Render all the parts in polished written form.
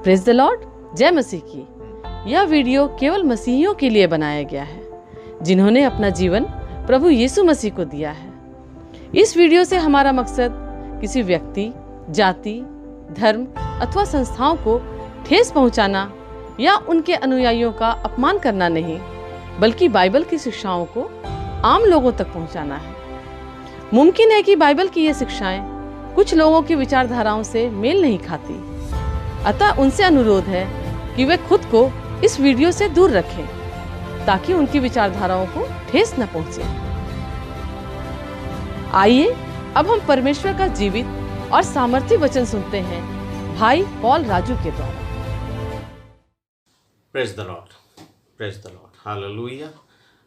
Praise the Lord, जय मसीह की। यह वीडियो केवल मसीहियों के लिए बनाया गया है जिन्होंने अपना जीवन प्रभु यीशु मसीह को दिया है। इस वीडियो से हमारा मकसद किसी व्यक्ति, जाति, धर्म अथवा संस्थाओं को ठेस पहुंचाना या उनके अनुयायियों का अपमान करना नहीं, बल्कि बाइबल की शिक्षाओं को आम लोगों तक पहुंचाना है। मुमकिन है कि बाइबल की ये शिक्षाएं कुछ लोगों की विचारधाराओं से मेल नहीं खाती, अतः उनसे अनुरोध है कि वे खुद को इस वीडियो से दूर रखें ताकि उनकी विचारधाराओं को ठेस न पहुंचे। आइए अब हम परमेश्वर का जीवित और सामर्थी वचन सुनते हैं भाई पॉल राजू के द्वारा। Praise the Lord, praise the Lord, hallelujah.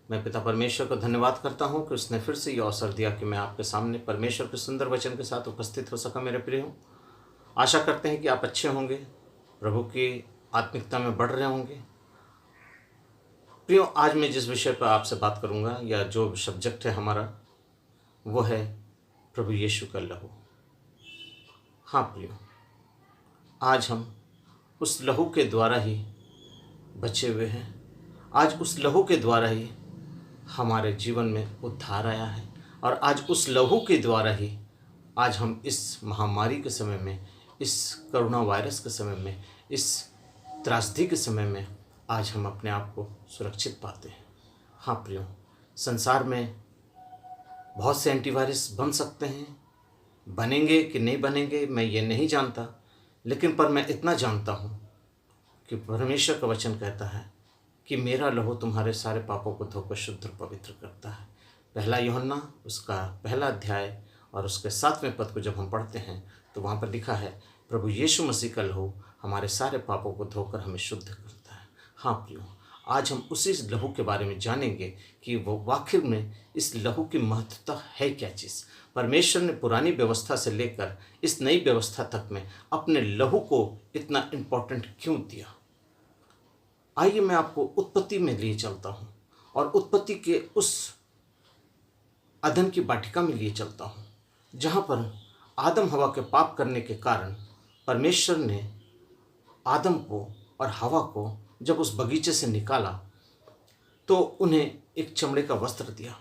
मैं पिता परमेश्वर को धन्यवाद करता हूँ कि उसने फिर से ये अवसर दिया कि मैं आपके सामने परमेश्वर के सुंदर वचन के साथ उपस्थित हो सका। मेरे प्रिय, आशा करते हैं कि आप अच्छे होंगे, प्रभु की आत्मिकता में बढ़ रहे होंगे। प्रियो, आज मैं जिस विषय पर आपसे बात करूंगा या जो सब्जेक्ट है हमारा, वो है प्रभु यीशु का लहू। हाँ प्रियो, आज हम उस लहू के द्वारा ही बचे हुए हैं। आज उस लहू के द्वारा ही हमारे जीवन में उद्धार आया है, और आज उस लहू के द्वारा ही आज हम इस महामारी के समय में, इस कोरोना वायरस के समय में, इस त्रासदी के समय में आज हम अपने आप को सुरक्षित पाते हैं। हाँ प्रियो, संसार में बहुत से एंटीवायरस बन सकते हैं, बनेंगे कि नहीं बनेंगे मैं ये नहीं जानता, लेकिन पर मैं इतना जानता हूँ कि परमेश्वर का वचन कहता है कि मेरा लहू तुम्हारे सारे पापों को धोकर शुद्ध और पवित्र करता है। पहला यूहन्ना उसका पहला अध्याय और उसके 7वें पद को जब हम पढ़ते हैं तो वहाँ पर लिखा है, प्रभु यीशु मसीह का लहू हमारे सारे पापों को धोकर हमें शुद्ध करता है। हाँ प्रियो, आज हम उसी लहू के बारे में जानेंगे कि वो आखिर में इस लहू की महत्वता है क्या चीज़। परमेश्वर ने पुरानी व्यवस्था से लेकर इस नई व्यवस्था तक में अपने लहू को इतना इम्पोर्टेंट क्यों दिया। आइए मैं आपको उत्पत्ति में लिए चलता हूँ और उत्पत्ति के उस अदन की वाटिका में लिए चलता हूँ जहाँ पर आदम हवा के पाप करने के कारण परमेश्वर ने आदम को और हवा को जब उस बगीचे से निकाला तो उन्हें एक चमड़े का वस्त्र दिया।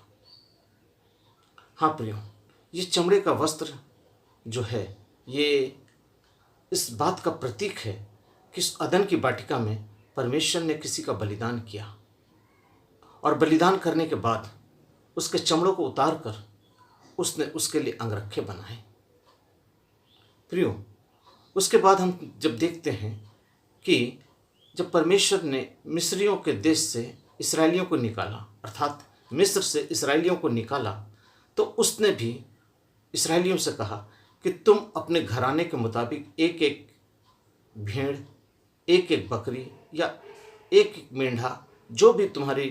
हाँ प्रियो, ये चमड़े का वस्त्र जो है ये इस बात का प्रतीक है कि इस अदन की वाटिका में परमेश्वर ने किसी का बलिदान किया, और बलिदान करने के बाद उसके चमड़ों को उतार कर उसने उसके लिए अंगरखे बनाए। प्रियो, उसके बाद हम जब देखते हैं कि जब परमेश्वर ने मिस्रियों के देश से इस्राएलियों को निकाला, अर्थात मिस्र से इस्राएलियों को निकाला, तो उसने भी इस्राएलियों से कहा कि तुम अपने घराने के मुताबिक एक एक भेड़, एक एक बकरी या एक एक मेंढा, जो भी तुम्हारी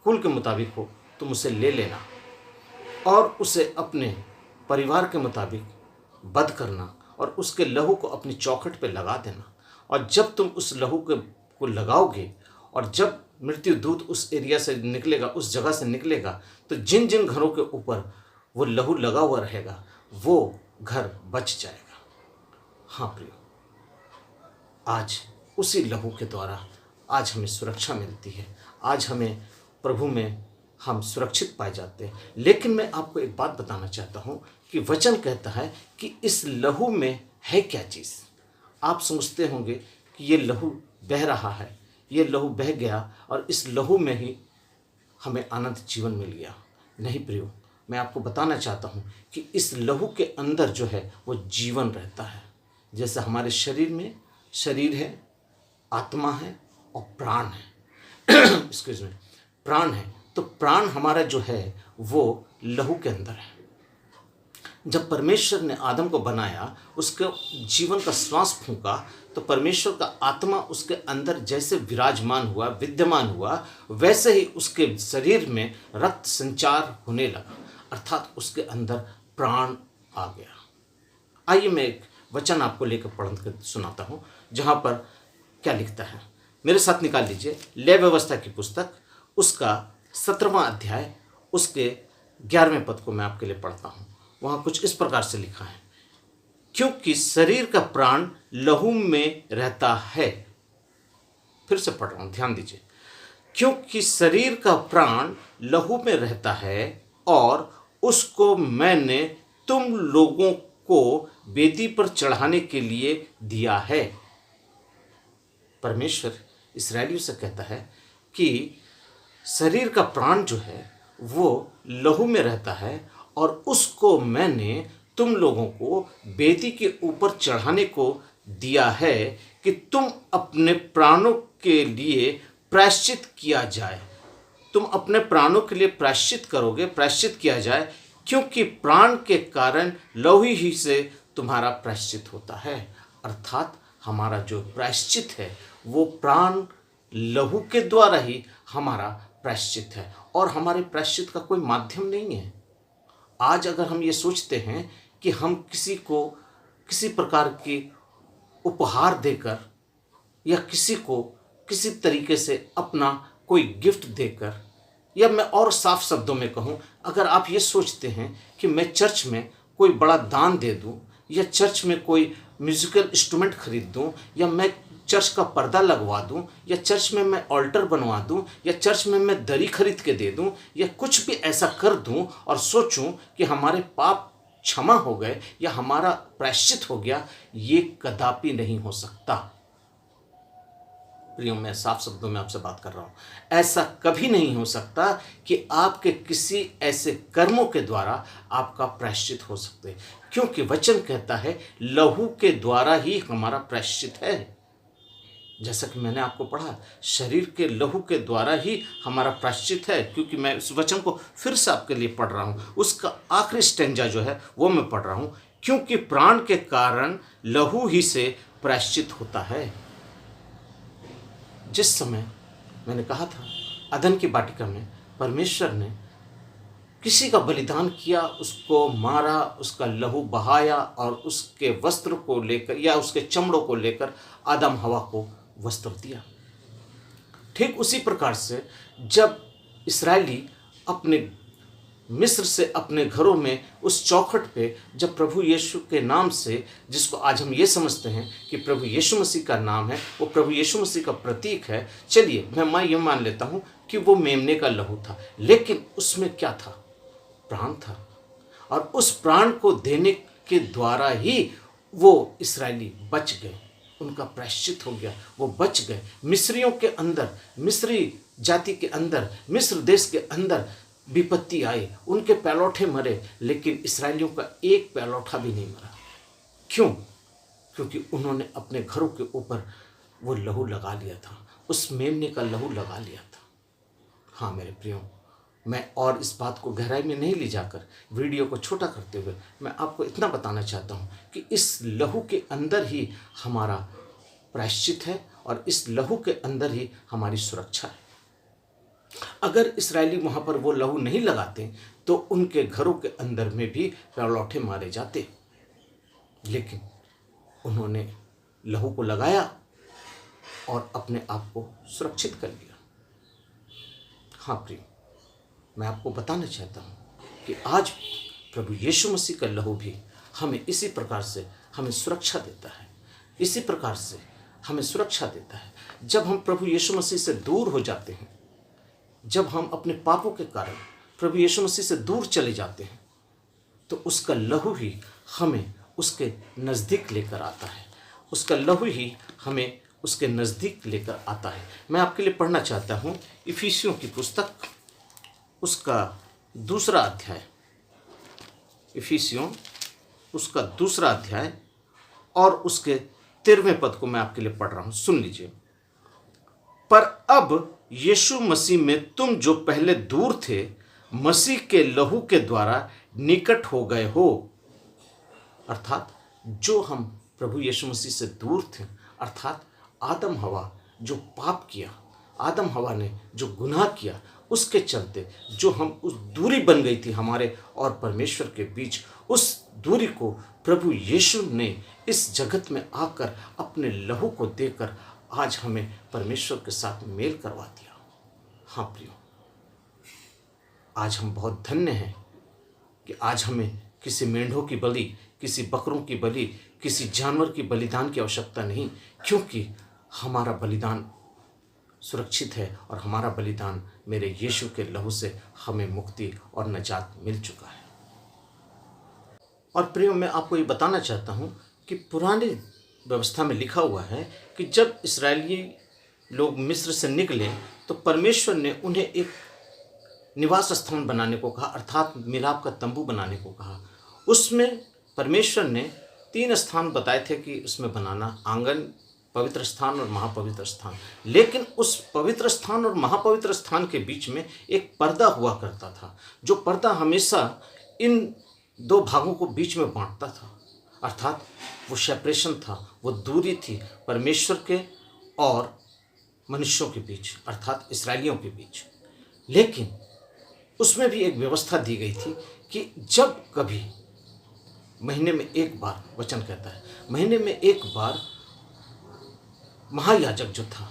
कुल के मुताबिक हो, तुम उसे ले लेना और उसे अपने परिवार के मुताबिक वध करना और उसके लहू को अपनी चौखट पे लगा देना। और जब तुम उस लहू को लगाओगे और जब मृत्यु दूत उस एरिया से निकलेगा, उस जगह से निकलेगा, तो जिन जिन घरों के ऊपर वो लहू लगा हुआ रहेगा वो घर बच जाएगा। हाँ प्रियो, आज उसी लहू के द्वारा आज हमें सुरक्षा मिलती है, आज हमें प्रभु में हम सुरक्षित पाए जाते हैं। लेकिन मैं आपको एक बात बताना चाहता हूँ कि वचन कहता है कि इस लहू में है क्या चीज़। आप समझते होंगे कि ये लहू बह रहा है, ये लहू बह गया और इस लहू में ही हमें अनंत जीवन मिल गया। नहीं प्रियो, मैं आपको बताना चाहता हूँ कि इस लहू के अंदर जो है वो जीवन रहता है। जैसे हमारे शरीर में शरीर है, आत्मा है और प्राण है एक्सक्यूज मी, प्राण है, तो प्राण हमारा जो है वो लहू के अंदर है। जब परमेश्वर ने आदम को बनाया, उसके जीवन का श्वास फूंका, तो परमेश्वर का आत्मा उसके अंदर जैसे विराजमान हुआ, विद्यमान हुआ, वैसे ही उसके शरीर में रक्त संचार होने लगा, अर्थात उसके अंदर प्राण आ गया। आइए मैं एक वचन आपको लेकर पढ़ कर सुनाता हूँ, जहाँ पर क्या लिखता है। मेरे साथ निकाल लीजिए लय व्यवस्था की पुस्तक, उसका 17वां अध्याय, उसके 11वें पद को मैं आपके लिए पढ़ता हूँ। वहाँ कुछ इस प्रकार से लिखा है, क्योंकि शरीर का प्राण लहू में रहता है। फिर से पढ़ रहा हूं, ध्यान दीजिए। क्योंकि शरीर का प्राण लहू में रहता है और उसको मैंने तुम लोगों को वेदी पर चढ़ाने के लिए दिया है। परमेश्वर इस्राएलियों से कहता है कि शरीर का प्राण जो है वो लहू में रहता है और उसको मैंने तुम लोगों को वेदी के ऊपर चढ़ाने को दिया है कि तुम अपने प्राणों के लिए प्रायश्चित किया जाए। तुम अपने प्राणों के लिए प्रायश्चित करोगे, प्रायश्चित किया जाए, क्योंकि प्राण के कारण लहू ही से तुम्हारा प्रायश्चित होता है। अर्थात हमारा जो प्रायश्चित है वो प्राण लहू के द्वारा ही हमारा प्रायश्चित है और हमारे प्रायश्चित का कोई माध्यम नहीं है। आज अगर हम ये सोचते हैं कि हम किसी को किसी प्रकार की उपहार देकर या किसी को किसी तरीके से अपना कोई गिफ्ट देकर, या मैं और साफ शब्दों में कहूँ, अगर आप ये सोचते हैं कि मैं चर्च में कोई बड़ा दान दे दूँ या चर्च में कोई म्यूजिकल इंस्ट्रूमेंट खरीद दूँ या मैं चर्च का पर्दा लगवा दूं या चर्च में मैं ऑल्टर बनवा दूं या चर्च में मैं दरी खरीद के दे दूं या कुछ भी ऐसा कर दूं और सोचूं कि हमारे पाप क्षमा हो गए या हमारा प्रायश्चित हो गया, ये कदापि नहीं हो सकता। प्रियो, मैं साफ शब्दों में आपसे बात कर रहा हूं। ऐसा कभी नहीं हो सकता कि आपके किसी ऐसे कर्मों के द्वारा आपका प्रायश्चित हो सकते, क्योंकि वचन कहता है लहू के द्वारा ही हमारा प्रायश्चित है। जैसा कि मैंने आपको पढ़ा, शरीर के लहू के द्वारा ही हमारा प्रायश्चित है। क्योंकि मैं उस वचन को फिर से आपके लिए पढ़ रहा हूँ, उसका आखिरी स्टेंजा जो है वो मैं पढ़ रहा हूँ, क्योंकि प्राण के कारण लहू ही से प्रायश्चित होता है। जिस समय मैंने कहा था अदन की वाटिका में परमेश्वर ने किसी का बलिदान किया, उसको मारा, उसका लहू बहाया और उसके वस्त्र को लेकर या उसके चमड़ों को लेकर आदम हवा को वस्त्र दिया। ठीक उसी प्रकार से जब इस्राएली अपने मिस्र से अपने घरों में उस चौखट पे जब प्रभु यीशु के नाम से, जिसको आज हम ये समझते हैं कि प्रभु यीशु मसीह का नाम है, वो प्रभु यीशु मसीह का प्रतीक है। चलिए मैं ये मान लेता हूँ कि वो मेमने का लहू था, लेकिन उसमें क्या था? प्राण था। और उस प्राण को देने के द्वारा ही वो इस्राएली बच गए, उनका प्रायश्चित हो गया, वो बच गए। मिस्रियों के अंदर, मिस्री जाति के अंदर, मिस्र देश के अंदर विपत्ति आई, उनके पैलौठे मरे, लेकिन इस्राएलियों का एक पैलौठा भी नहीं मरा। क्यों? क्योंकि उन्होंने अपने घरों के ऊपर वो लहू लगा लिया था, उस मेमने का लहू लगा लिया था। हाँ मेरे प्रियो, मैं और इस बात को गहराई में नहीं ले जाकर वीडियो को छोटा करते हुए मैं आपको इतना बताना चाहता हूँ कि इस लहू के अंदर ही हमारा प्रायश्चित है और इस लहू के अंदर ही हमारी सुरक्षा है। अगर इस्राएली वहाँ पर वो लहू नहीं लगाते तो उनके घरों के अंदर में भी पैलौठे मारे जाते, लेकिन उन्होंने लहू को लगाया और अपने आप को सुरक्षित कर लिया। हाँ प्रिय, मैं आपको बताना चाहता हूँ कि आज प्रभु यीशु मसीह का लहू भी हमें इसी प्रकार से हमें सुरक्षा देता है, इसी प्रकार से हमें सुरक्षा देता है। जब हम प्रभु यीशु मसीह से दूर हो जाते हैं, जब हम अपने पापों के कारण प्रभु यीशु मसीह से दूर चले जाते हैं, तो उसका लहू ही हमें उसके नज़दीक लेकर आता है, उसका लहू ही हमें उसके नज़दीक लेकर आता है। मैं आपके लिए पढ़ना चाहता हूँ इफिसियों की पुस्तक, उसका 2 अध्याय, इफिसियों उसका 2 अध्याय और उसके 13वें पद को मैं आपके लिए पढ़ रहा हूँ, सुन लीजिए। पर अब यीशु मसीह में तुम जो पहले दूर थे, मसीह के लहू के द्वारा निकट हो गए हो। अर्थात जो हम प्रभु यीशु मसीह से दूर थे, अर्थात आदम हवा जो पाप किया, आदम हवा ने जो गुनाह किया, उसके चलते जो हम उस दूरी बन गई थी हमारे और परमेश्वर के बीच, उस दूरी को प्रभु यीशु ने इस जगत में आकर अपने लहू को देकर आज हमें परमेश्वर के साथ मेल करवा दिया। हाँ प्रियो, आज हम बहुत धन्य हैं कि आज हमें किसी मेंढों की बलि किसी बकरों की बलि, किसी जानवर की बलिदान की आवश्यकता नहीं, क्योंकि हमारा बलिदान सुरक्षित है और हमारा बलिदान मेरे यीशु के लहू से हमें मुक्ति और निजात मिल चुका है। और प्रियो, मैं आपको ये बताना चाहता हूँ कि पुरानी व्यवस्था में लिखा हुआ है कि जब इस्राएली लोग मिस्र से निकले तो परमेश्वर ने उन्हें एक निवास स्थान बनाने को कहा, अर्थात मिलाप का तंबू बनाने को कहा। उसमें परमेश्वर ने 3 स्थान बताए थे कि उसमें बनाना, आंगन, पवित्र स्थान और महापवित्र स्थान। लेकिन उस पवित्र स्थान और महापवित्र स्थान के बीच में एक पर्दा हुआ करता था, जो पर्दा हमेशा इन 2 भागों को बीच में बांटता था, अर्थात वो सेपरेशन था, वो दूरी थी परमेश्वर के और मनुष्यों के बीच, अर्थात इस्राएलियों के बीच। लेकिन उसमें भी एक व्यवस्था दी गई थी कि जब कभी महीने में एक बार, वचन कहता है महीने में एक बार, महायाजक जो था,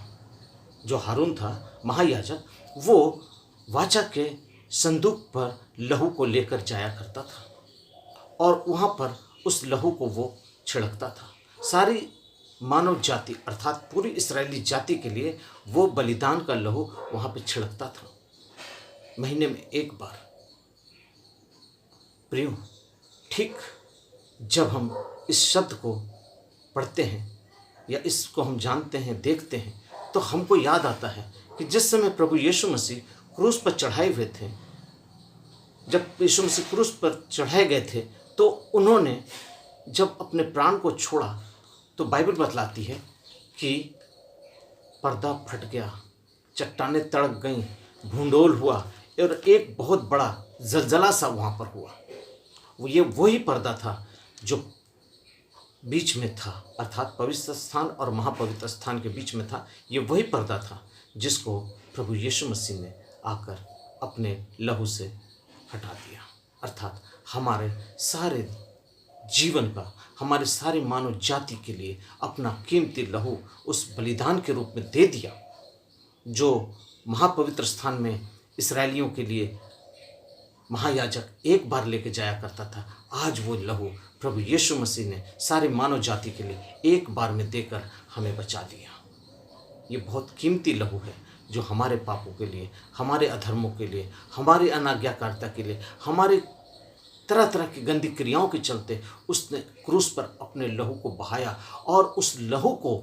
जो हारून था महायाजक, वो वाचा के संदूक पर लहू को लेकर जाया करता था और वहाँ पर उस लहू को वो छिड़कता था। सारी मानव जाति अर्थात पूरी इस्राएली जाति के लिए वो बलिदान का लहू वहाँ पे छिड़कता था, महीने में एक बार। प्रियो, ठीक जब हम इस शब्द को पढ़ते हैं या इसको हम जानते हैं, देखते हैं, तो हमको याद आता है कि जिस समय प्रभु यीशु मसीह क्रूस पर चढ़ाए हुए थे, जब यीशु मसीह क्रूस पर चढ़ाए गए थे, तो उन्होंने जब अपने प्राण को छोड़ा तो बाइबल बतलाती है कि पर्दा फट गया, चट्टानें तड़क गईं, भूंडोल हुआ और एक बहुत बड़ा जलजला सा वहाँ पर हुआ। ये वही पर्दा था जो बीच में था, अर्थात पवित्र स्थान और महापवित्र स्थान के बीच में था। ये वही पर्दा था जिसको प्रभु यीशु मसीह ने आकर अपने लहू से हटा दिया, अर्थात हमारे सारे जीवन का, हमारे सारे मानव जाति के लिए अपना कीमती लहू उस बलिदान के रूप में दे दिया। जो महापवित्र स्थान में इस्राएलियों के लिए महायाजक एक बार लेके जाया करता था, आज वो लहू प्रभु यीशु मसीह ने सारी मानव जाति के लिए एक बार में देकर हमें बचा लिया। ये बहुत कीमती लहू है जो हमारे पापों के लिए, हमारे अधर्मों के लिए, हमारी अनाज्ञाकारिता के लिए, हमारे तरह तरह की गंदी क्रियाओं के चलते उसने क्रूस पर अपने लहू को बहाया और उस लहू को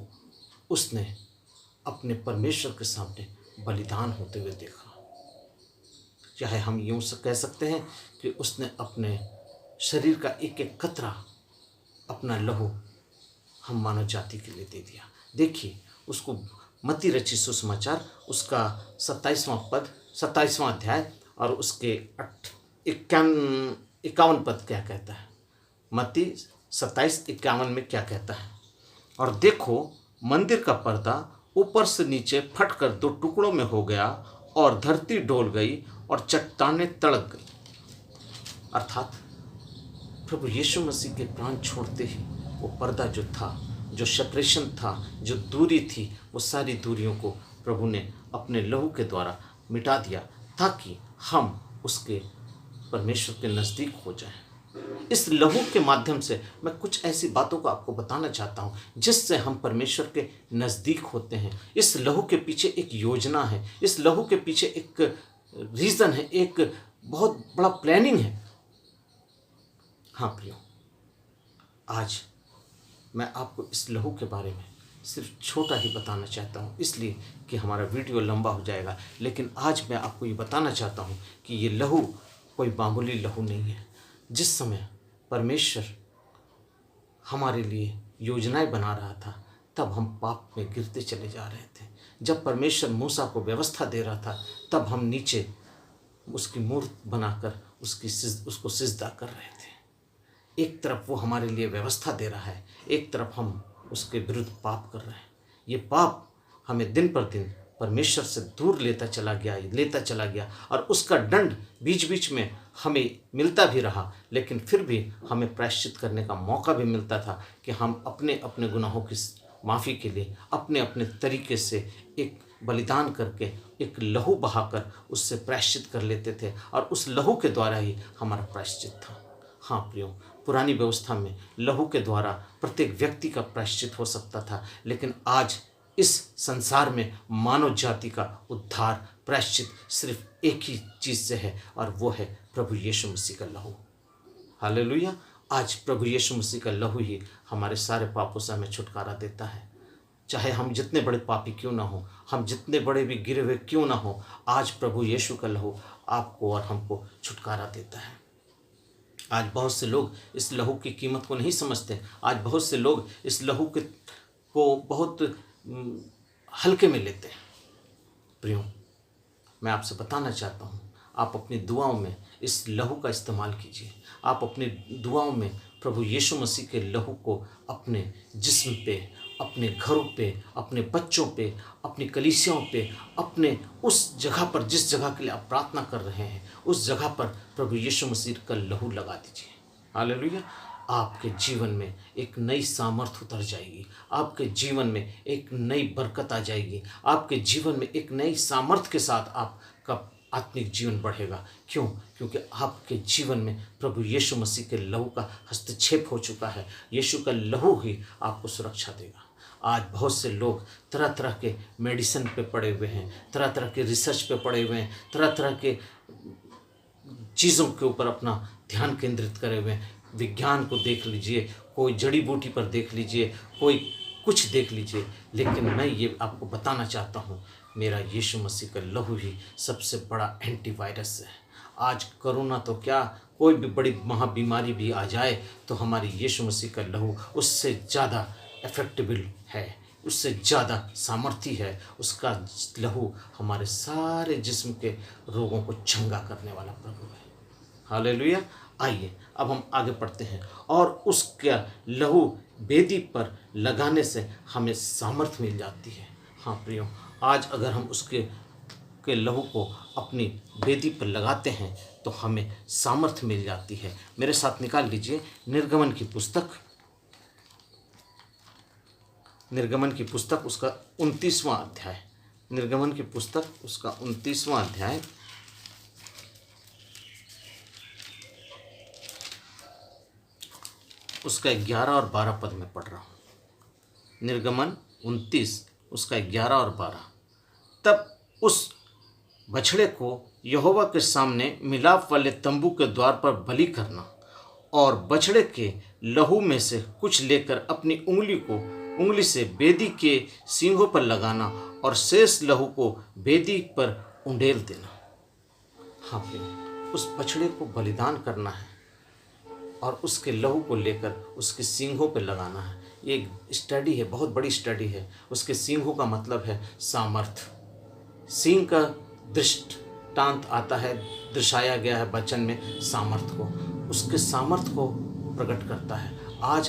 उसने अपने परमेश्वर के सामने बलिदान होते हुए देखा। चाहे हम यूँ कह सकते हैं कि उसने अपने शरीर का एक एक कतरा, अपना लहू हम मानव जाति के लिए दे दिया। देखिए, उसको मत्ती रचित सुसमाचार उसका 27वां अध्याय और उसके 51 पद क्या कहता है। मत्ती 27:51 में क्या कहता है, और देखो मंदिर का पर्दा ऊपर से नीचे फटकर 2 टुकड़ों में हो गया और धरती डोल गई और चट्टानें तड़क गई। अर्थात प्रभु यीशु मसीह के प्राण छोड़ते ही वो पर्दा जो था, जो सेपरेशन था, जो दूरी थी, वो सारी दूरियों को प्रभु ने अपने लहू के द्वारा मिटा दिया ताकि हम उसके परमेश्वर के नज़दीक हो जाएं। इस लहू के माध्यम से मैं कुछ ऐसी बातों को आपको बताना चाहता हूँ जिससे हम परमेश्वर के नज़दीक होते हैं। इस लहू के पीछे एक योजना है, इस लहू के पीछे एक रीज़न है, एक बहुत बड़ा प्लानिंग है। हाँ प्रियो, आज मैं आपको इस लहू के बारे में सिर्फ छोटा ही बताना चाहता हूँ, इसलिए कि हमारा वीडियो लंबा हो जाएगा। लेकिन आज मैं आपको ये बताना चाहता हूँ कि ये लहू कोई मामूली लहू नहीं है। जिस समय परमेश्वर हमारे लिए योजनाएं बना रहा था, तब हम पाप में गिरते चले जा रहे थे। जब परमेश्वर मूसा को व्यवस्था दे रहा था, तब हम नीचे उसकी मूर्त बनाकर उसको सिजदा कर रहे थे। एक तरफ वो हमारे लिए व्यवस्था दे रहा है, एक तरफ हम उसके विरुद्ध पाप कर रहे हैं। ये पाप हमें दिन पर दिन परमेश्वर से दूर लेता चला गया और उसका दंड बीच बीच में हमें मिलता भी रहा, लेकिन फिर भी हमें प्रायश्चित करने का मौका भी मिलता था कि हम अपने अपने गुनाहों की माफ़ी के लिए अपने अपने तरीके से एक बलिदान करके, एक लहू बहाकर उससे प्रायश्चित कर लेते थे और उस लहू के द्वारा ही हमारा प्रायश्चित था। हाँ प्रियो, पुरानी व्यवस्था में लहू के द्वारा प्रत्येक व्यक्ति का प्रायश्चित हो सकता था, लेकिन आज इस संसार में मानव जाति का उद्धार प्रायश्चित सिर्फ एक ही चीज़ से है, और वो है प्रभु यीशु मसीह का लहू। हालेलुया। आज प्रभु यीशु मसीह का लहू ही हमारे सारे पापों से हमें छुटकारा देता है। चाहे हम जितने बड़े पापी क्यों ना हो, हम जितने बड़े भी गिरे हुए क्यों ना हो, आज प्रभु यीशु का लहू आपको और हमको छुटकारा देता है। आज बहुत से लोग इस लहू की कीमत को नहीं समझते। आज बहुत से लोग इस लहू को बहुत हल्के में लेते हैं। प्रियो, मैं आपसे बताना चाहता हूँ, आप अपनी दुआओं में इस लहू का इस्तेमाल कीजिए। आप अपनी दुआओं में प्रभु यीशु मसीह के लहू को अपने जिस्म पे, अपने घरों पे, अपने बच्चों पे, अपनी कलीसियाओं पे, अपने उस जगह पर जिस जगह के लिए आप प्रार्थना कर रहे हैं, उस जगह पर प्रभु यीशु मसीह का लहू लगा दीजिए। हालेलुया। आपके जीवन में एक नई सामर्थ उतर जाएगी। आपके जीवन में एक नई बरकत आ जाएगी। आपके जीवन में एक नई सामर्थ के साथ आपका आत्मिक जीवन बढ़ेगा। क्यों? क्योंकि आपके जीवन में प्रभु यीशु मसीह के लहू का हस्तक्षेप हो चुका है। यीशु का लहू ही आपको सुरक्षा देगा। आज बहुत से लोग तरह तरह के मेडिसिन पे पड़े हुए हैं, तरह तरह के रिसर्च पे पड़े हुए हैं, तरह तरह के चीज़ों के ऊपर अपना ध्यान केंद्रित करे हुए हैं। विज्ञान को देख लीजिए, कोई जड़ी बूटी पर देख लीजिए, कोई कुछ देख लीजिए, लेकिन मैं ये आपको बताना चाहता हूँ, मेरा यीशु मसीह का लहू ही सबसे बड़ा एंटीवायरस है। आज कोरोना तो क्या, कोई भी बड़ी महाबीमारी भी आ जाए तो हमारी यीशु मसीह का लहू उससे ज़्यादा इफेक्टिबल है, उससे ज़्यादा सामर्थ्य है। उसका लहू हमारे सारे जिस्म के रोगों को चंगा करने वाला प्रभु है। हालेलुया। आइए अब हम आगे बढ़ते हैं, और उसका लहू बेदी पर लगाने से हमें सामर्थ मिल जाती है। हाँ प्रियो, आज अगर हम उसके लहू को अपनी बेदी पर लगाते हैं तो हमें सामर्थ मिल जाती है। मेरे साथ निकाल लीजिए निर्गमन की पुस्तक, निर्गमन की पुस्तक उसका 29वां अध्याय, निर्गमन की पुस्तक उसका 29वां अध्याय उसका 11 और 12 पद में पढ़ रहा हूँ। निर्गमन 29 उसका 11 और 12। तब उस बछड़े को यहोवा के सामने मिलाप वाले तंबू के द्वार पर बलि करना, और बछड़े के लहू में से कुछ लेकर अपनी उंगली से बेदी के सींगों पर लगाना, और शेष लहू को बेदी पर उंडेल देना। हाँ प्रिय, उस बछड़े को बलिदान करना है और उसके लहू को लेकर उसके सींगों पर लगाना है। ये एक स्टडी है, बहुत बड़ी स्टडी है। उसके सींगों का मतलब है सामर्थ। सींग का दृष्टांत आता है, दर्शाया गया है वचन में सामर्थ को, उसके सामर्थ को प्रकट करता है। आज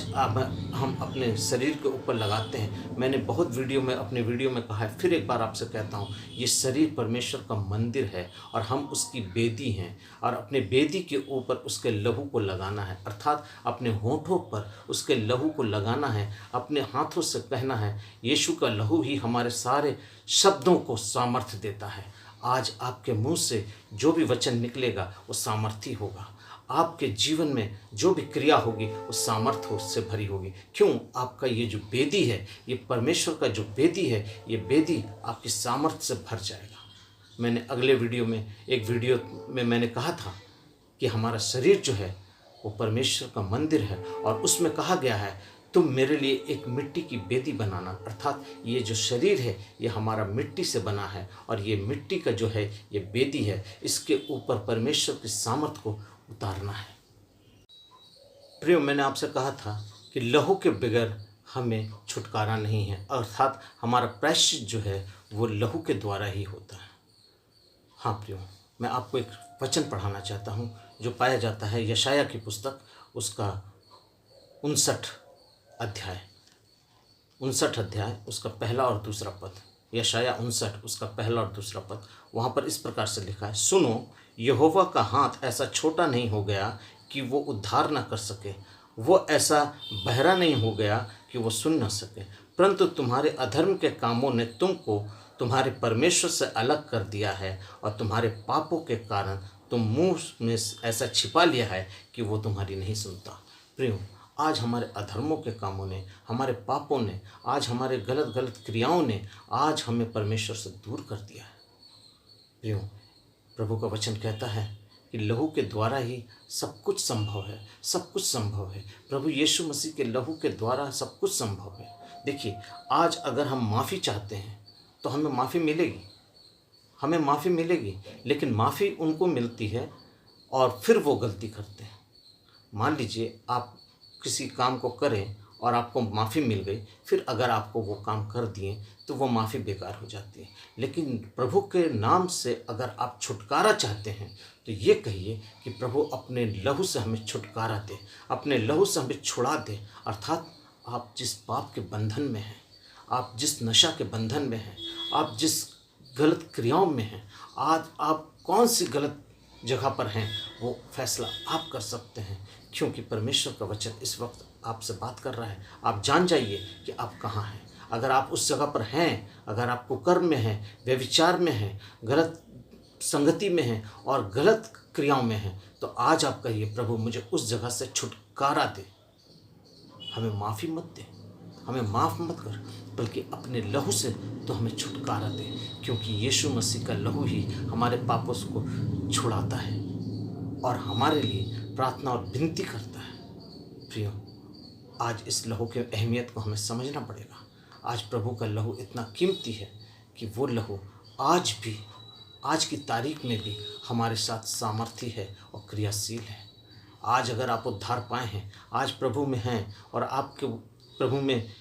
हम अपने शरीर के ऊपर लगाते हैं। मैंने बहुत अपने वीडियो में कहा है, फिर एक बार आपसे कहता हूँ, ये शरीर परमेश्वर का मंदिर है और हम उसकी बेदी हैं, और अपने बेदी के ऊपर उसके लहू को लगाना है, अर्थात अपने होठों पर उसके लहू को लगाना है। अपने हाथों से कहना है, यीशु का लहू ही हमारे सारे शब्दों को सामर्थ्य देता है। आज आपके मुंह से जो भी वचन निकलेगा वो सामर्थी होगा। आपके जीवन में जो भी क्रिया होगी वो सामर्थ्य से भरी होगी। क्यों? आपका ये जो बेदी है, ये परमेश्वर का जो बेदी है, ये बेदी आपकी सामर्थ्य से भर जाएगा। मैंने अगले वीडियो में मैंने कहा था कि हमारा शरीर जो है वो परमेश्वर का मंदिर है, और उसमें कहा गया है तुम मेरे लिए एक मिट्टी की बेदी बनाना, अर्थात ये जो शरीर है ये हमारा मिट्टी से बना है, और ये मिट्टी का जो है ये बेदी है, इसके ऊपर परमेश्वर की सामर्थ को उतारना है। प्रियो, मैंने आपसे कहा था कि लहू के बगैर हमें छुटकारा नहीं है, अर्थात हमारा प्रायश्चित जो है वो लहू के द्वारा ही होता है। हाँ प्रियो, मैं आपको एक वचन पढ़ाना चाहता हूँ जो पाया जाता है यशाया की पुस्तक उसका 59 अध्याय उसका पहला और दूसरा पद। यशाया 59 उसका पहला और दूसरा पद, वहाँ पर इस प्रकार से लिखा है, सुनो, यहोवा का हाथ ऐसा छोटा नहीं हो गया कि वो उद्धार न कर सके, वो ऐसा बहरा नहीं हो गया कि वो सुन न सके, परंतु तुम्हारे अधर्म के कामों ने तुमको तुम्हारे परमेश्वर से अलग कर दिया है, और तुम्हारे पापों के कारण तुम मुंह में ऐसा छिपा लिया है कि वो तुम्हारी नहीं सुनता। प्रियो, आज हमारे अधर्मों के कामों ने, हमारे पापों ने, आज हमारे गलत गलत क्रियाओं ने आज हमें परमेश्वर से दूर कर दिया है। प्रियो, प्रभु का वचन कहता है कि लहू के द्वारा ही सब कुछ संभव है, सब कुछ संभव है। प्रभु यीशु मसीह के लहू के द्वारा सब कुछ संभव है। देखिए, आज अगर हम माफ़ी चाहते हैं तो हमें माफ़ी मिलेगी, हमें माफ़ी मिलेगी, लेकिन माफ़ी उनको मिलती है और फिर वो गलती करते हैं। मान लीजिए आप किसी काम को करें और आपको माफ़ी मिल गई, फिर अगर आपको वो काम कर दिए तो वो माफ़ी बेकार हो जाती है। लेकिन प्रभु के नाम से अगर आप छुटकारा चाहते हैं तो ये कहिए कि प्रभु अपने लहू से हमें छुटकारा दे, अपने लहू से हमें छुड़ा दे। अर्थात आप जिस पाप के बंधन में हैं, आप जिस नशा के बंधन में हैं, आप जिस गलत क्रियाओं में हैं, आज आप कौन सी गलत जगह पर हैं, वो फैसला आप कर सकते हैं, क्योंकि परमेश्वर का वचन इस वक्त आपसे बात कर रहा है। आप जान जाइए कि आप कहाँ हैं। अगर आप उस जगह पर हैं, अगर आप कुकर्म में हैं, व्यभिचार में हैं, गलत संगति में हैं और गलत क्रियाओं में हैं, तो आज आप कहिए, प्रभु मुझे उस जगह से छुटकारा दे, हमें माफ़ी मत दे, हमें माफ़ मत कर, बल्कि अपने लहू से तो हमें छुटकारा दे, क्योंकि यीशु मसीह का लहू ही हमारे पापों को छुड़ाता है और हमारे लिए प्रार्थना और विनती करता है। प्रियो, आज इस लहू की अहमियत को हमें समझना पड़ेगा। आज प्रभु का लहू इतना कीमती है कि वो लहू आज भी, आज की तारीख में भी हमारे साथ सामर्थी है और क्रियाशील है। आज अगर आप उद्धार पाए हैं, आज प्रभु में हैं और आपके प्रभु में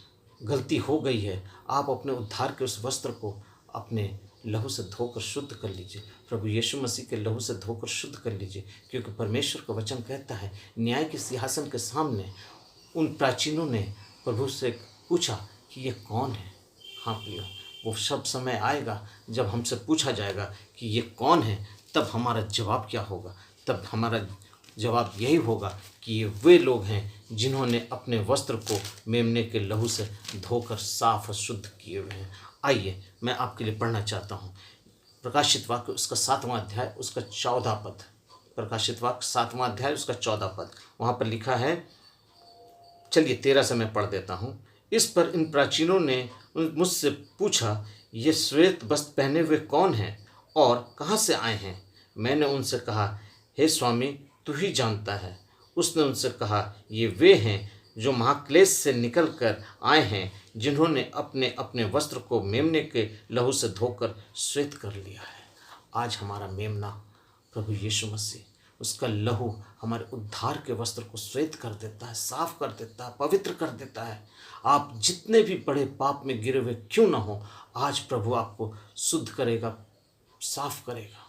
गलती हो गई है, आप अपने उद्धार के उस वस्त्र को अपने लहू से धोकर शुद्ध कर लीजिए, प्रभु यीशु मसीह के लहू से धोकर शुद्ध कर लीजिए। क्योंकि परमेश्वर का वचन कहता है, न्याय के सिंहासन के सामने उन प्राचीनों ने प्रभु से पूछा कि ये कौन है। हाँ प्रियो, वो सब समय आएगा जब हमसे पूछा जाएगा कि ये कौन है, तब हमारा जवाब क्या होगा। तब हमारा जवाब यही होगा कि ये वे लोग हैं जिन्होंने अपने वस्त्र को मेमने के लहू से धोकर साफ और शुद्ध किए हुए हैं। आइए मैं आपके लिए पढ़ना चाहता हूँ प्रकाशित वाक्य उसका 7वां अध्याय उसका 14 पद। प्रकाशित वाक्य 7वां अध्याय उसका 14 पद, वहाँ पर लिखा है, चलिए 13 से मैं पढ़ देता हूँ। इस पर इन प्राचीनों ने मुझसे पूछा, ये श्वेत वस्त्र पहने हुए कौन हैं और कहाँ से आए हैं? मैंने उनसे कहा, हे स्वामी, तू ही जानता है। उसने उनसे कहा, ये वे हैं जो महाक्लेश से निकल कर आए हैं, जिन्होंने अपने अपने वस्त्र को मेमने के लहू से धोकर श्वेत कर लिया है। आज हमारा मेमना प्रभु यीशु मसीह, उसका लहू हमारे उद्धार के वस्त्र को श्वेत कर देता है, साफ कर देता है, पवित्र कर देता है। आप जितने भी बड़े पाप में गिरे हुए क्यों ना हो, आज प्रभु आपको शुद्ध करेगा, साफ करेगा।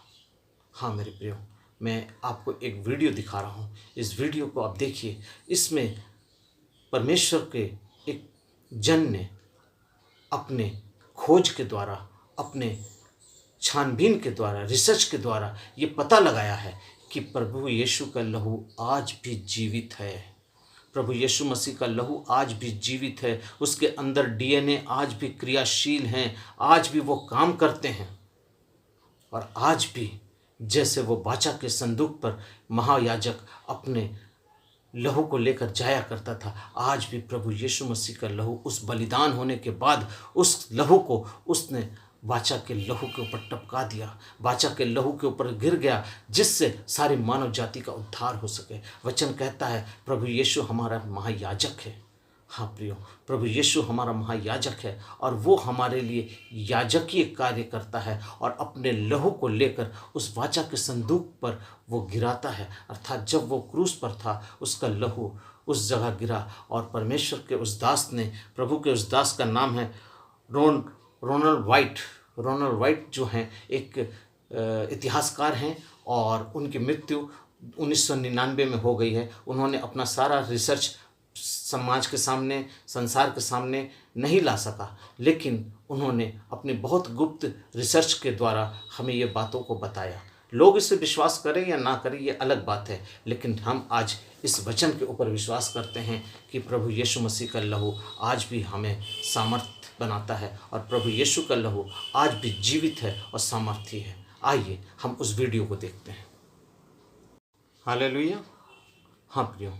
हाँ मेरे प्रियो, मैं आपको एक वीडियो दिखा रहा हूँ। इस वीडियो को आप देखिए। इसमें परमेश्वर के एक जन ने अपने खोज के द्वारा, अपने छानबीन के द्वारा, रिसर्च के द्वारा ये पता लगाया है कि प्रभु यीशु का लहू आज भी जीवित है। प्रभु यीशु मसीह का लहू आज भी जीवित है। उसके अंदर डीएनए आज भी क्रियाशील हैं, आज भी वो काम करते हैं। और आज भी जैसे वो वाचा के संदूक पर महायाजक अपने लहू को लेकर जाया करता था, आज भी प्रभु यीशु मसीह का लहू, उस बलिदान होने के बाद उस लहू को उसने वाचा के लहू के ऊपर टपका दिया, वाचा के लहू के ऊपर गिर गया, जिससे सारी मानव जाति का उद्धार हो सके। वचन कहता है प्रभु यीशु हमारा महायाजक है। हाँ प्रियो, प्रभु यीशु हमारा महायाजक है और वो हमारे लिए याजकीय कार्य करता है और अपने लहू को लेकर उस वाचा के संदूक पर वो गिराता है। अर्थात जब वो क्रूस पर था, उसका लहू उस जगह गिरा और परमेश्वर के उस दास ने, प्रभु के उस दास का नाम है रोनाल्ड वाइट जो हैं एक इतिहासकार हैं और उनकी मृत्यु 1999 में हो गई है। उन्होंने अपना सारा रिसर्च समाज के सामने, संसार के सामने नहीं ला सका, लेकिन उन्होंने अपने बहुत गुप्त रिसर्च के द्वारा हमें ये बातों को बताया। लोग इसे विश्वास करें या ना करें ये अलग बात है, लेकिन हम आज इस वचन के ऊपर विश्वास करते हैं कि प्रभु यीशु मसीह का लहू आज भी हमें सामर्थ बनाता है और प्रभु यीशु का लहू आज भी जीवित है और सामर्थी है। आइए हम उस वीडियो को देखते हैं। हालेलुया। हाँ प्रियो,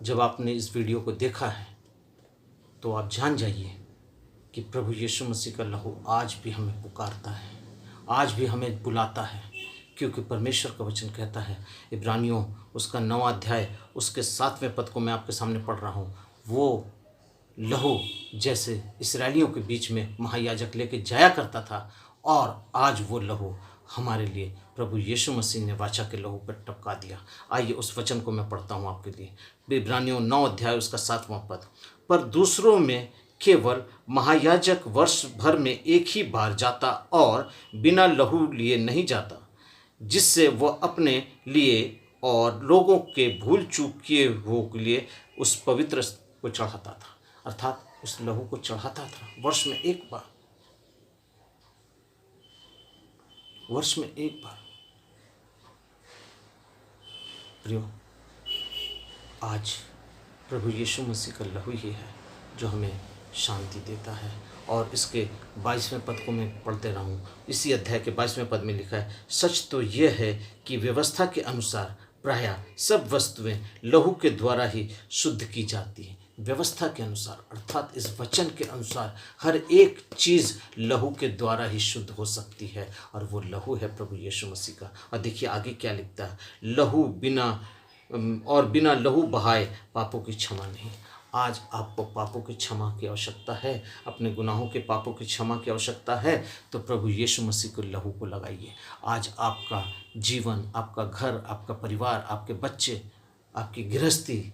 जब आपने इस वीडियो को देखा है तो आप जान जाइए कि प्रभु यीशु मसीह का लहू आज भी हमें पुकारता है, आज भी हमें बुलाता है, क्योंकि परमेश्वर का वचन कहता है, इब्रानियों उसका 9 अध्याय उसके 7वें पद को मैं आपके सामने पढ़ रहा हूँ। वो लहू जैसे इस्राएलियों के बीच में महायाजक लेके जाया करता था, और आज वो लहू हमारे लिए प्रभु यीशु मसीह ने वाचा के लहू पर टपका दिया। आइए उस वचन को मैं पढ़ता हूँ आपके लिए। इब्रानियों 9 अध्याय उसका 7वां पद। पर दूसरों में केवल महायाजक वर्ष भर में एक ही बार जाता और बिना लहू लिए नहीं जाता, जिससे वह अपने लिए और लोगों के भूल चूक किए हुए के लिए उस पवित्र को चढ़ाता था, अर्थात उस लहू को चढ़ाता था वर्ष में एक बार, वर्ष में एक बार। प्रियो, आज प्रभु यीशु मसीह का लहू ही है जो हमें शांति देता है। और इसके 22वें पद को मैं पढ़ते रहा हूँ। इसी अध्याय के 22वें पद में लिखा है, सच तो यह है कि व्यवस्था के अनुसार प्रायः सब वस्तुएं लहू के द्वारा ही शुद्ध की जाती हैं। व्यवस्था के अनुसार अर्थात इस वचन के अनुसार हर एक चीज़ लहू के द्वारा ही शुद्ध हो सकती है, और वो लहू है प्रभु यीशु मसीह का। और देखिए आगे क्या लिखता है, लहू बिना लहू बहाए पापों की क्षमा नहीं। आज आपको पापों की क्षमा की आवश्यकता है, अपने गुनाहों के पापों की क्षमा की आवश्यकता है, तो प्रभु यीशु मसीह को लहू को लगाइए। आज आपका जीवन, आपका घर, आपका परिवार, आपके बच्चे, आपकी गृहस्थी,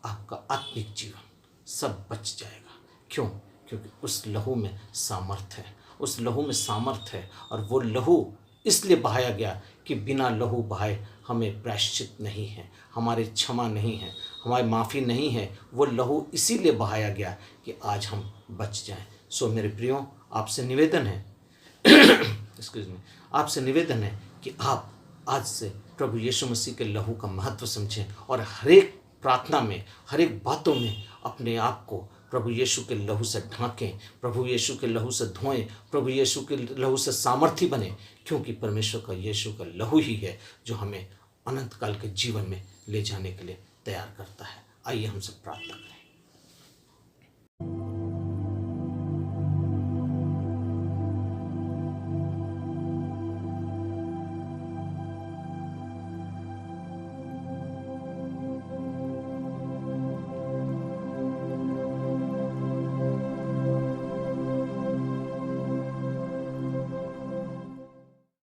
आपका आत्मिक जीवन सब बच जाएगा। क्यों? क्योंकि उस लहू में सामर्थ है, उस लहू में सामर्थ है। और वो लहू इसलिए बहाया गया कि बिना लहू बहाए हमें प्रायश्चित नहीं है, हमारी क्षमा नहीं है, हमारी माफ़ी नहीं है। वो लहू इसीलिए बहाया गया कि आज हम बच जाएं। सो मेरे प्रियो, आपसे निवेदन है आपसे निवेदन है कि आप आज से प्रभु यीशु मसीह के लहू का महत्व समझें, और हर एक प्रार्थना में, हर एक बातों में अपने आप को प्रभु यीशु के लहू से ढांकें, प्रभु यीशु के लहू से धोएं, प्रभु यीशु के लहू से सामर्थी बने, क्योंकि परमेश्वर का यीशु का लहू ही है जो हमें अनंत काल के जीवन में ले जाने के लिए तैयार करता है। आइए हम सब प्रार्थना करें।